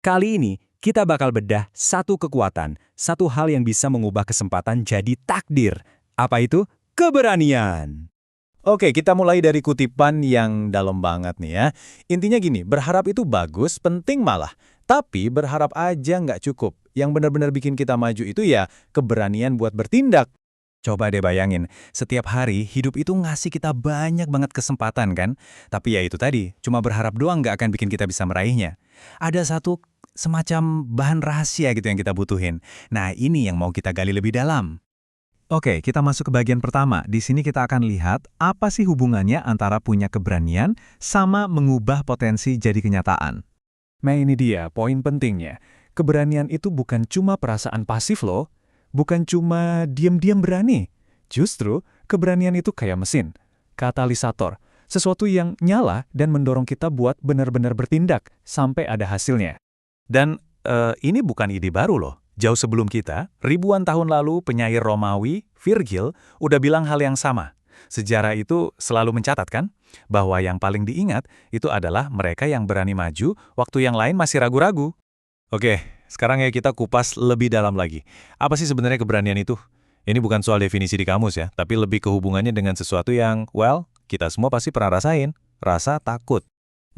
Kali ini, kita bakal bedah satu kekuatan, satu hal yang bisa mengubah kesempatan jadi takdir. Apa itu? Keberanian. Oke, kita mulai dari kutipan yang dalam banget nih ya. Intinya gini, berharap itu bagus, penting malah. Tapi berharap aja nggak cukup. Yang benar-benar bikin kita maju itu ya keberanian buat bertindak. Coba deh bayangin, setiap hari hidup itu ngasih kita banyak banget kesempatan kan? Tapi ya itu tadi, cuma berharap doang nggak akan bikin kita bisa meraihnya. Ada satu semacam bahan rahasia gitu yang kita butuhin. Nah ini yang mau kita gali lebih dalam. Oke, kita masuk ke bagian pertama. Di sini kita akan lihat apa sih hubungannya antara punya keberanian sama mengubah potensi jadi kenyataan. Nah ini dia poin pentingnya. Keberanian itu bukan cuma perasaan pasif loh. Bukan cuma diam-diam berani. Justru, keberanian itu kayak mesin. Katalisator. Sesuatu yang nyala dan mendorong kita buat benar-benar bertindak sampai ada hasilnya. Dan ini bukan ide baru loh. Jauh sebelum kita, ribuan tahun lalu penyair Romawi, Virgil, udah bilang hal yang sama. Sejarah itu selalu mencatat kan, bahwa yang paling diingat itu adalah mereka yang berani maju waktu yang lain masih ragu-ragu. Oke, sekarang ya kita kupas lebih dalam lagi. Apa sih sebenarnya keberanian itu? Ini bukan soal definisi di kamus ya, tapi lebih ke hubungannya dengan sesuatu yang, kita semua pasti pernah rasain, rasa takut.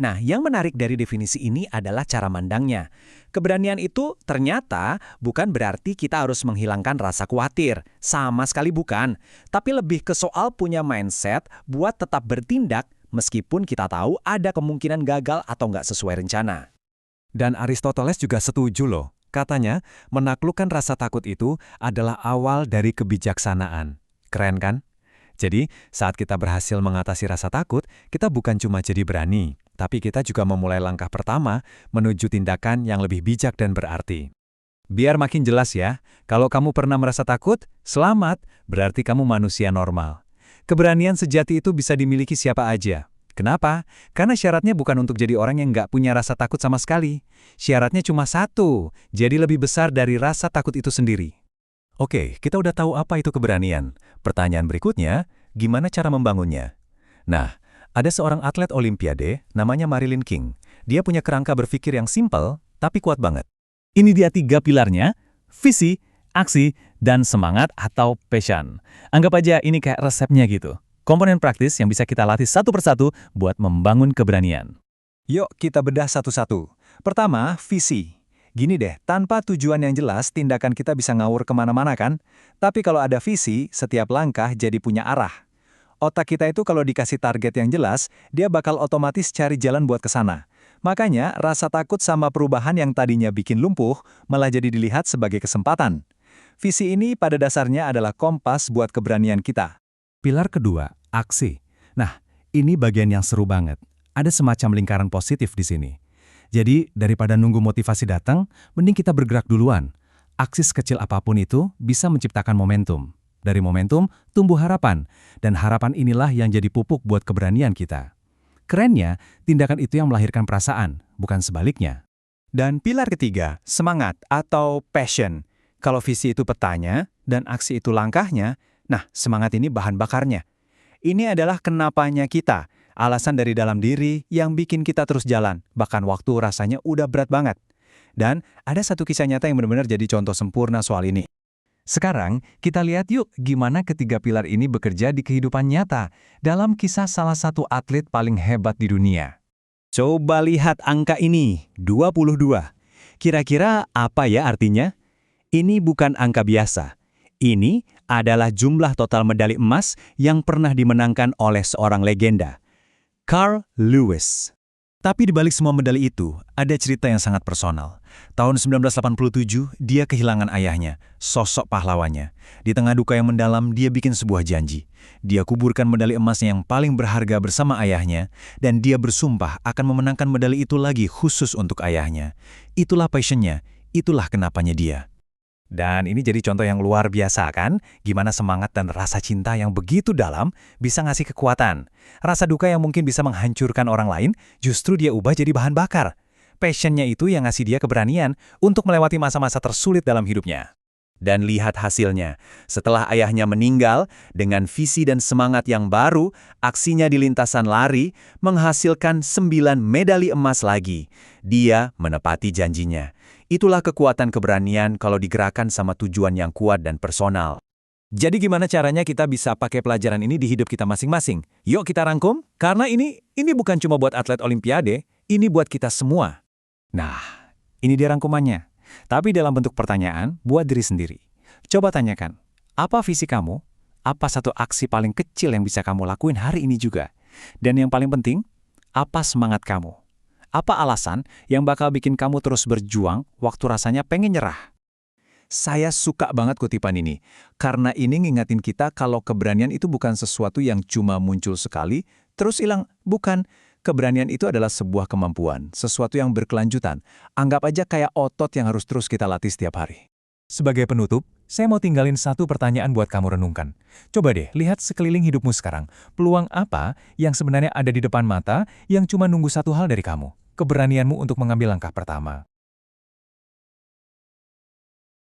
Nah, yang menarik dari definisi ini adalah cara mandangnya. Keberanian itu ternyata bukan berarti kita harus menghilangkan rasa khawatir. Sama sekali bukan. Tapi lebih ke soal punya mindset buat tetap bertindak meskipun kita tahu ada kemungkinan gagal atau nggak sesuai rencana. Dan Aristoteles juga setuju loh. Katanya, menaklukkan rasa takut itu adalah awal dari kebijaksanaan. Keren kan? Jadi, saat kita berhasil mengatasi rasa takut, kita bukan cuma jadi berani, tapi kita juga memulai langkah pertama menuju tindakan yang lebih bijak dan berarti. Biar makin jelas ya, kalau kamu pernah merasa takut, selamat, berarti kamu manusia normal. Keberanian sejati itu bisa dimiliki siapa aja. Kenapa? Karena syaratnya bukan untuk jadi orang yang nggak punya rasa takut sama sekali. Syaratnya cuma satu, jadi lebih besar dari rasa takut itu sendiri. Oke, kita udah tahu apa itu keberanian. Pertanyaan berikutnya, gimana cara membangunnya? Nah, ada seorang atlet Olimpiade, namanya Marilyn King. Dia punya kerangka berpikir yang simpel, tapi kuat banget. Ini dia 3 pilarnya, visi, aksi, dan semangat atau passion. Anggap aja ini kayak resepnya gitu. Komponen praktis yang bisa kita latih satu persatu buat membangun keberanian. Yuk kita bedah satu-satu. Pertama, visi. Gini deh, tanpa tujuan yang jelas, tindakan kita bisa ngawur kemana-mana kan? Tapi kalau ada visi, setiap langkah jadi punya arah. Otak kita itu kalau dikasih target yang jelas, dia bakal otomatis cari jalan buat ke sana. Makanya, rasa takut sama perubahan yang tadinya bikin lumpuh, malah jadi dilihat sebagai kesempatan. Visi ini pada dasarnya adalah kompas buat keberanian kita. Pilar kedua, aksi. Nah, ini bagian yang seru banget. Ada semacam lingkaran positif di sini. Jadi, daripada nunggu motivasi datang, mending kita bergerak duluan. Aksi sekecil apapun itu bisa menciptakan momentum. Dari momentum, tumbuh harapan. Dan harapan inilah yang jadi pupuk buat keberanian kita. Kerennya, tindakan itu yang melahirkan perasaan, bukan sebaliknya. Dan pilar ketiga, semangat atau passion. Kalau visi itu petanya dan aksi itu langkahnya, nah semangat ini bahan bakarnya. Ini adalah kenapanya kita, alasan dari dalam diri yang bikin kita terus jalan, bahkan waktu rasanya udah berat banget. Dan ada satu kisah nyata yang benar-benar jadi contoh sempurna soal ini. Sekarang, kita lihat yuk gimana ketiga pilar ini bekerja di kehidupan nyata dalam kisah salah satu atlet paling hebat di dunia. Coba lihat angka ini, 22. Kira-kira apa ya artinya? Ini bukan angka biasa. Ini adalah jumlah total medali emas yang pernah dimenangkan oleh seorang legenda, Carl Lewis. Tapi di balik semua medali itu, ada cerita yang sangat personal. Tahun 1987, dia kehilangan ayahnya, sosok pahlawannya. Di tengah duka yang mendalam, dia bikin sebuah janji. Dia kuburkan medali emasnya yang paling berharga bersama ayahnya, dan dia bersumpah akan memenangkan medali itu lagi khusus untuk ayahnya. Itulah passionnya, itulah kenapanya dia. Dan ini jadi contoh yang luar biasa kan? Gimana semangat dan rasa cinta yang begitu dalam bisa ngasih kekuatan. Rasa duka yang mungkin bisa menghancurkan orang lain, justru dia ubah jadi bahan bakar. Passionnya itu yang ngasih dia keberanian untuk melewati masa-masa tersulit dalam hidupnya. Dan lihat hasilnya. Setelah ayahnya meninggal, dengan visi dan semangat yang baru, aksinya di lintasan lari menghasilkan 9 medali emas lagi. Dia menepati janjinya. Itulah kekuatan keberanian kalau digerakkan sama tujuan yang kuat dan personal. Jadi gimana caranya kita bisa pakai pelajaran ini di hidup kita masing-masing? Yuk kita rangkum, karena ini bukan cuma buat atlet Olimpiade, ini buat kita semua. Nah, ini dia rangkumannya. Tapi dalam bentuk pertanyaan buat diri sendiri. Coba tanyakan, apa visi kamu? Apa satu aksi paling kecil yang bisa kamu lakuin hari ini juga? Dan yang paling penting, apa semangat kamu? Apa alasan yang bakal bikin kamu terus berjuang waktu rasanya pengen nyerah? Saya suka banget kutipan ini, karena ini ngingetin kita kalau keberanian itu bukan sesuatu yang cuma muncul sekali, terus hilang. Bukan. Keberanian itu adalah sebuah kemampuan, sesuatu yang berkelanjutan. Anggap aja kayak otot yang harus terus kita latih setiap hari. Sebagai penutup, saya mau tinggalin satu pertanyaan buat kamu renungkan. Coba deh, lihat sekeliling hidupmu sekarang. Peluang apa yang sebenarnya ada di depan mata yang cuma nunggu satu hal dari kamu? Keberanianmu untuk mengambil langkah pertama.